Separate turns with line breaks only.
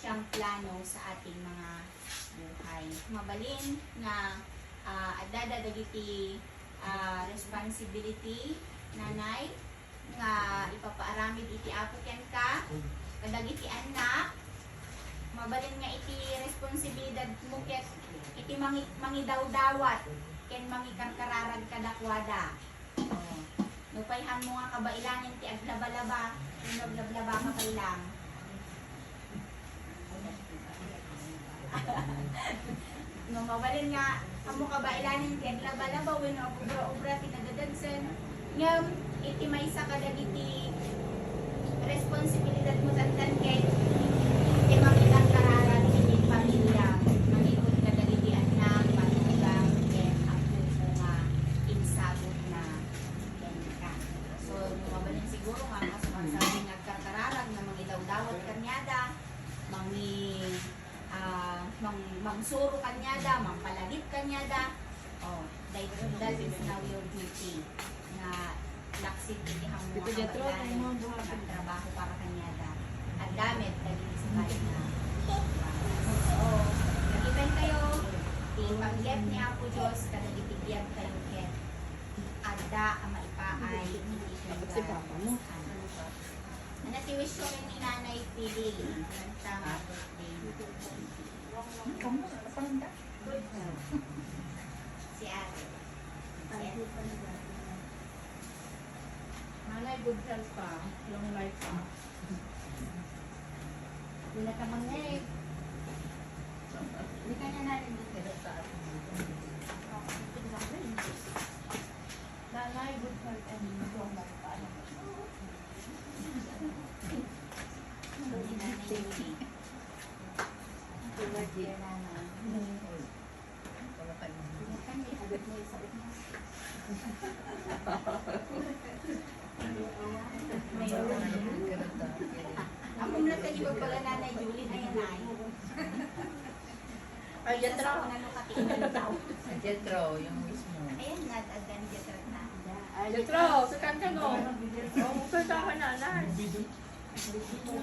siyang plano sa ating mga buhay. Mabalin nga adada dagiti responsibility nanay nga ipapaaramid iti apo ken ka kadagiti anak. Mabalin nga iti responsibilidad mo ket iti mangidawdawat ken mangikarkararag kadakwada. Nupayhan mo nga kabailanin ti aglabalaba, naglablaba ka kailang. No, mabalin nga amo kabailanin ti aglabalaba wenno obra-obra ti nagdadagsen. Ngem iti maysa kadagiti responsibilidad mo tantan ket iti mangikarkararag iti pamilya. Mangikot kadagiti anak, patugang ken apo nga insabot na ka. So, mabalin siguro nga masabi nga karkararag na mangidawdawat kanyada, mangsuro kanyada, mangpalagip kanyada. Oh, that is now your duty. Na laksit iti hamo nga kabailanan ang trabaho para kanyada. At damit dagiti sa bayan na. So, nagitan kayo, ipagyat ni Apo Diyos, kadagiti biyag kayo ket adda ang maipaay hindi siya natiwish ko rin ni Nanay Pili sa birthday. Si Ate.
Malay good health pa, long life pa.
Hindi na ka mangay. Hindi ka niya natin dito sa atin.
Nanay good health and long life pa.
Hindi na Pili. Dear Nanay. Agad mo yung sakit mo. Ako na tayo ba pala Nanay Julie na yan ay.
Ay, Jetro.
Jetro, yung mismo.
Ayan nga, adan Jetro na.
Jetro, sa kanta no. Oh, mukha ka nanay.
Si Jetro.